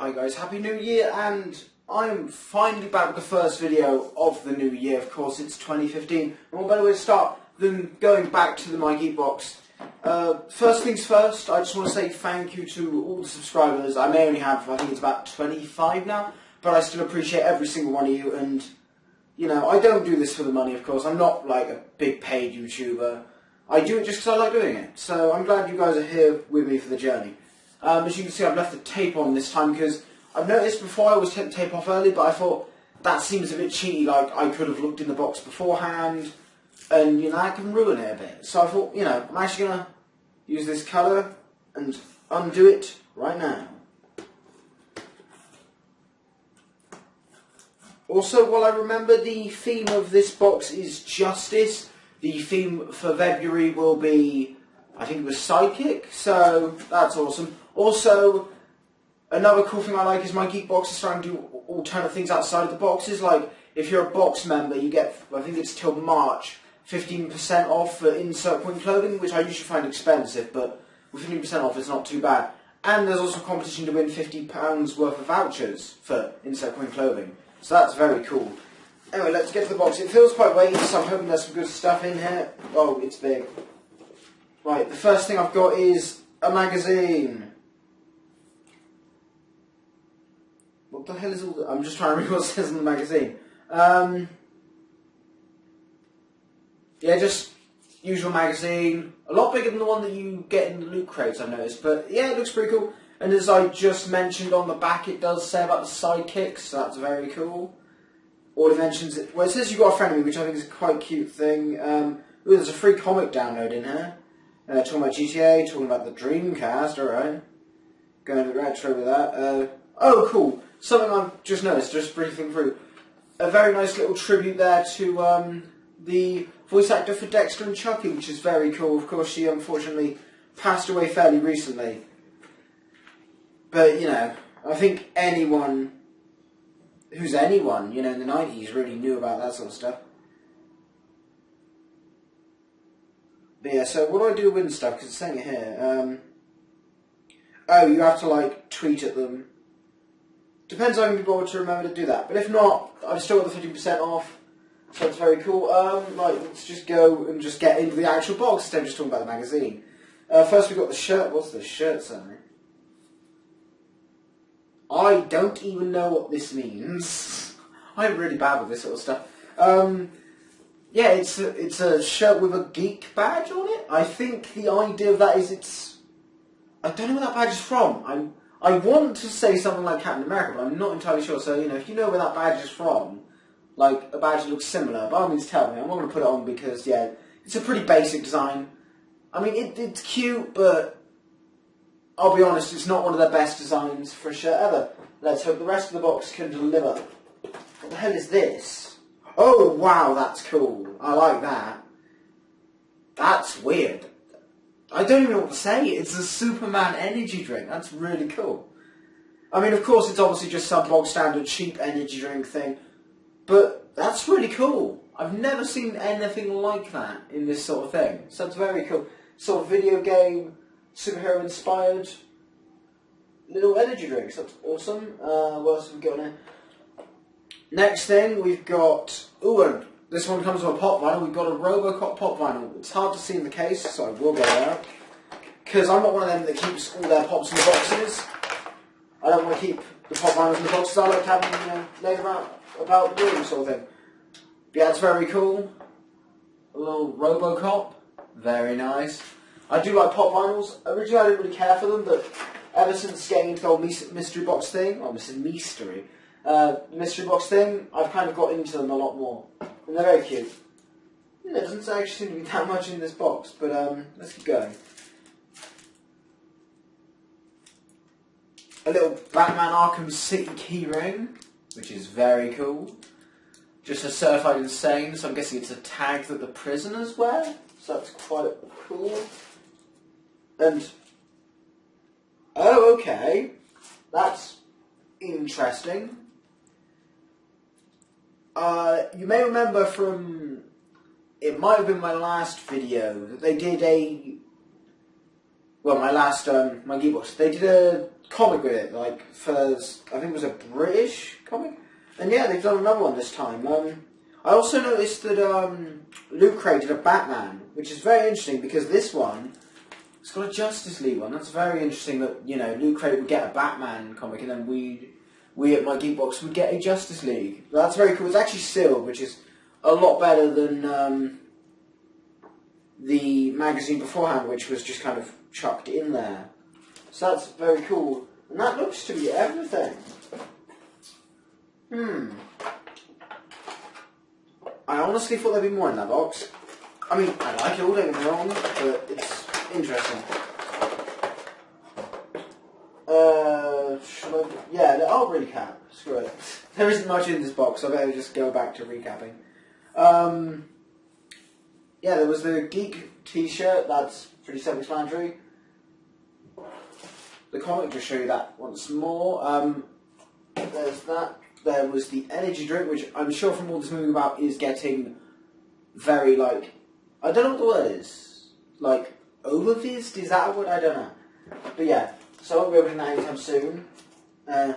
Hi guys, Happy New Year, and I'm finally back with the first video of the new year. Of course, it's 2015, and what better way to start than going back to the My Geek box. First things first, I just want to say thank you to all the subscribers. I may only have, I think it's about 25 now, but I still appreciate every single one of you, and, you know, I don't do this for the money, of course. I'm not, like, a big paid YouTuber. I do it just because I like doing it, so I'm glad you guys are here with me for the journey. As you can see, I've left the tape on this time because I've noticed before I always take the tape off early, but I thought that seems a bit cheaty, like I could have looked in the box beforehand, and, you know, that can ruin it a bit. So I thought, you know, I'm actually going to use this colour and undo it right now. Also, while I remember, the theme of this box is justice. The theme for February will be, I think it was Sidekick, so that's awesome. Also, another cool thing I like is My Geek box is starting to do alternate things outside of the boxes. Like, if you're a box member, you get, I think it's till March, 15% off for insert point clothing, which I usually find expensive, but with 15% off it's not too bad. And there's also a competition to win £50 worth of vouchers for insert point clothing, so that's very cool. Anyway, let's get to the box. It feels quite weighty, so I'm hoping there's some good stuff in here. Oh, it's big. Right, the first thing I've got is a magazine. What the hell is all that? I'm just trying to read what it says in the magazine. Yeah, just usual magazine. A lot bigger than the one that you get in the loot crates, I've noticed. But yeah, it looks pretty cool. And as I just mentioned on the back, it does say about the sidekicks, so that's very cool. Or it mentions it. Well, it says you got a friend of me, which I think is a quite cute thing. Ooh, there's a free comic download in here. Talking about GTA, talking about the Dreamcast, alright. Going to retro with that. Oh, cool. Something I've just noticed, just briefing through. A very nice little tribute there to the voice actor for Dexter and Chucky, which is very cool. Of course, she unfortunately passed away fairly recently. But, you know, I think anyone who's anyone, you know, in the 90s really knew about that sort of stuff. But yeah, so what do I do with stuff? Because it's saying it here. Oh, you have to, like, tweet at them. Depends on how many people to remember to do that. But if not, I've still got the 50% off. So it's very cool. Right, let's just go and just get into the actual box instead of just talking about the magazine. First we've got the shirt. What's the shirt saying? I don't even know what this means. I'm really bad with this sort of stuff. Yeah, it's a shirt with a geek badge on it. I think the idea of that is I don't know where that badge is from. I want to say something like Captain America, but I'm not entirely sure. So, you know, if you know where that badge is from, like a badge that looks similar, by all means tell me. I'm not going to put it on because, yeah, it's a pretty basic design. I mean, it's cute, but I'll be honest, it's not one of the best designs for a shirt ever. Let's hope the rest of the box can deliver. What the hell is this? Oh, wow, that's cool. I like that. That's weird. I don't even know what to say. It's a Superman energy drink. That's really cool. I mean, of course, it's obviously just some bog standard cheap energy drink thing. But that's really cool. I've never seen anything like that in this sort of thing. So it's very cool. Sort of video game, superhero inspired little energy drinks. That's awesome. What else have we got on here? Next thing, we've got... Ooh, and this one comes with a pop vinyl. We've got a Robocop pop vinyl. It's hard to see in the case, so I will get it out. Because I'm not one of them that keeps all their pops in the boxes. I don't want to keep the pop vinyls in the boxes. I like having them, you know, laid about the room sort of thing. But yeah, it's very cool. A little Robocop. Very nice. I do like pop vinyls. Originally, I didn't really care for them, but ever since getting into the whole mystery box thing, mystery box thing, I've kind of got into them a lot more. And they're very cute. There doesn't actually seem to be that much in this box, but let's keep going. A little Batman Arkham City keyring, which is very cool. Just a certified insane, so I'm guessing it's a tag that the prisoners wear, so that's quite cool. And, oh, okay, that's interesting. You may remember from, it might have been my last video, that they did a, well, my last, my geek box, they did a comic with it, like for, I think it was a British comic, and yeah, they've done another one this time. I also noticed that Loot Crate did a Batman, which is very interesting because this one, it's got a Justice League one. That's very interesting that, you know, Loot Crate would get a Batman comic and then we at My Geek Box would get a Justice League. That's very cool. It's actually sealed, which is a lot better than the magazine beforehand, which was just kind of chucked in there. So that's very cool. And that looks to be everything. I honestly thought there'd be more in that box. I mean, I like it all, don't get me wrong, but it's interesting. Yeah, I'll recap. Screw it. There isn't much in this box, so I better just go back to recapping. Yeah, there was the Geek t-shirt, that's pretty self-explanatory. The comic, to show you that once more. There's that. There was the energy drink, which I'm sure from all this movie about is getting very, like, I don't know what the word is. Like, overvised? Is that a word? I don't know. But yeah, so I won't be opening that anytime soon. The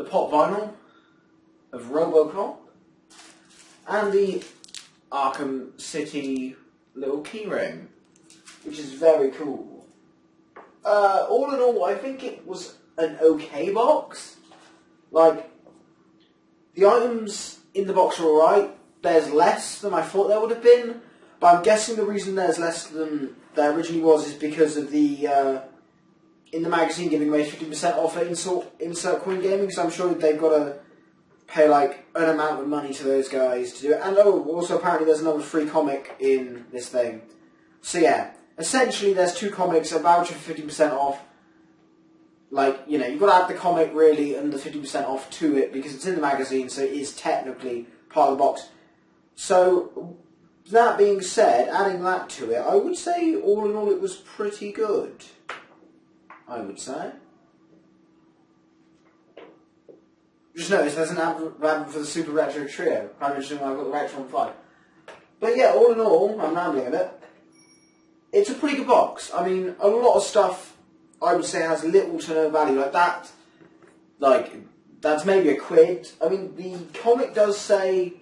pop vinyl of RoboCop. And the Arkham City little keyring, which is very cool. All in all, I think it was an okay box. Like, the items in the box are alright. There's less than I thought there would have been, but I'm guessing the reason there's less than there originally was is because of the, in the magazine giving away 50% off at Insert Coin Gaming, so I'm sure they've got to pay, like, an amount of money to those guys to do it. And, also apparently there's another free comic in this thing. So yeah, essentially there's 2 comics, a voucher for 50% off. Like, you know, you've got to add the comic, really, and the 50% off to it, because it's in the magazine, so it is technically part of the box. So, that being said, adding that to it, I would say, all in all, it was pretty good. I would say. Just notice there's an advert for the Super Retro Trio. I'm mentioning when I've got the Retro 5. But yeah, all in all, I'm rambling a bit. It's a pretty good box. I mean, a lot of stuff I would say has little to no value. Like that, that's maybe £1. I mean, the comic does say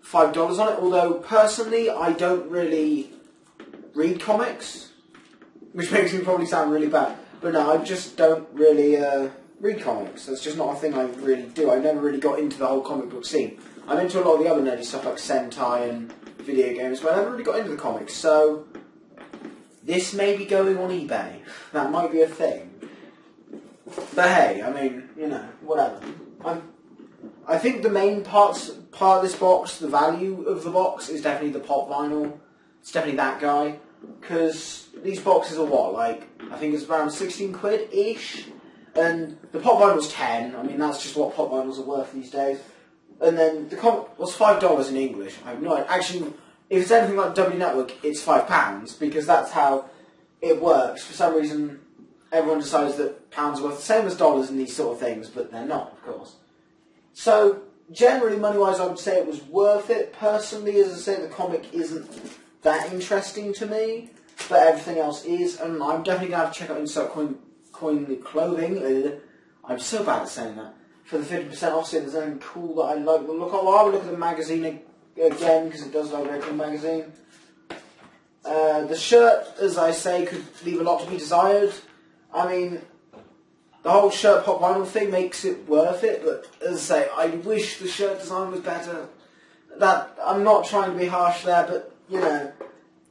$5 on it, although personally I don't really read comics, which makes me probably sound really bad. But no, I just don't really read comics. That's just not a thing I really do. I never really got into the whole comic book scene. I'm into a lot of the other nerdy stuff like Sentai and video games, but I never really got into the comics, so this may be going on eBay. That might be a thing. But hey, I mean, you know, whatever. I think the main part of this box, the value of the box, is definitely the pop vinyl. It's definitely that guy. Because these boxes are what, like, I think it's around 16 quid-ish. And the pop vinyl's 10. I mean, that's just what pop vinyls are worth these days. And then the comic was $5 in English. I have no idea. Actually, if it's anything like W Network, it's £5, because that's how it works. For some reason, everyone decides that pounds are worth the same as dollars in these sort of things, but they're not, of course. So, generally, money-wise, I would say it was worth it. Personally, as I say, the comic isn't that interesting to me, but everything else is, and I'm definitely going to have to check out Insert Coin Clothing. I'm so bad at saying that. For the 50% off, see if there's anything cool that I like the look of. I'll have a look at the magazine again, because it does look like a magazine. The shirt, as I say, could leave a lot to be desired. I mean, the whole shirt pop vinyl thing makes it worth it, but as I say, I wish the shirt design was better. That, I'm not trying to be harsh there, but, you know,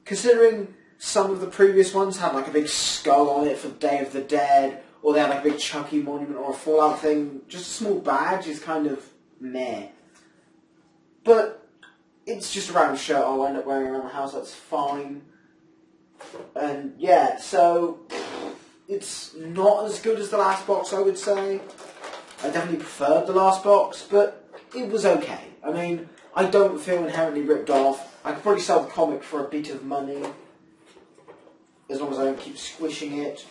considering some of the previous ones had like a big skull on it for Day of the Dead, or they had like a big Chucky monument or a Fallout thing, just a small badge is kind of meh. But it's just a random shirt I'll end up wearing around the house, that's fine. And yeah, so it's not as good as the last box, I would say. I definitely preferred the last box, but it was okay. I mean, I don't feel inherently ripped off. I could probably sell the comic for a bit of money, as long as I don't keep squishing it.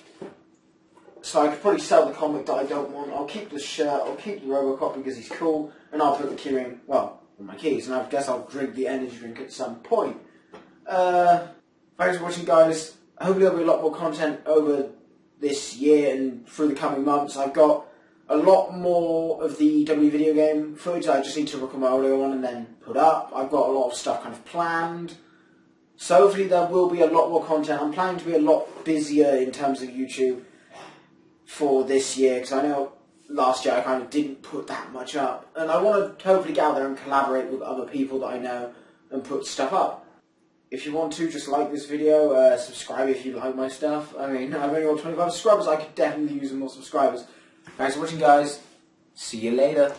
So I could probably sell the comic that I don't want. I'll keep the shirt, I'll keep the RoboCop because he's cool, and I'll put the keyring, well, on my keys, and I guess I'll drink the energy drink at some point. Thanks for watching, guys. Hopefully there'll be a lot more content over this year and through the coming months. I've got a lot more of the W video game footage I just need to record my audio on and then put up. I've got a lot of stuff kind of planned. So hopefully there will be a lot more content. I'm planning to be a lot busier in terms of YouTube for this year, because I know last year I kind of didn't put that much up. And I want to hopefully get out there and collaborate with other people that I know and put stuff up. If you want to, just like this video, subscribe if you like my stuff. I mean, I've only got 25 subscribers, I could definitely use some more subscribers. Thanks for watching, guys. See you later.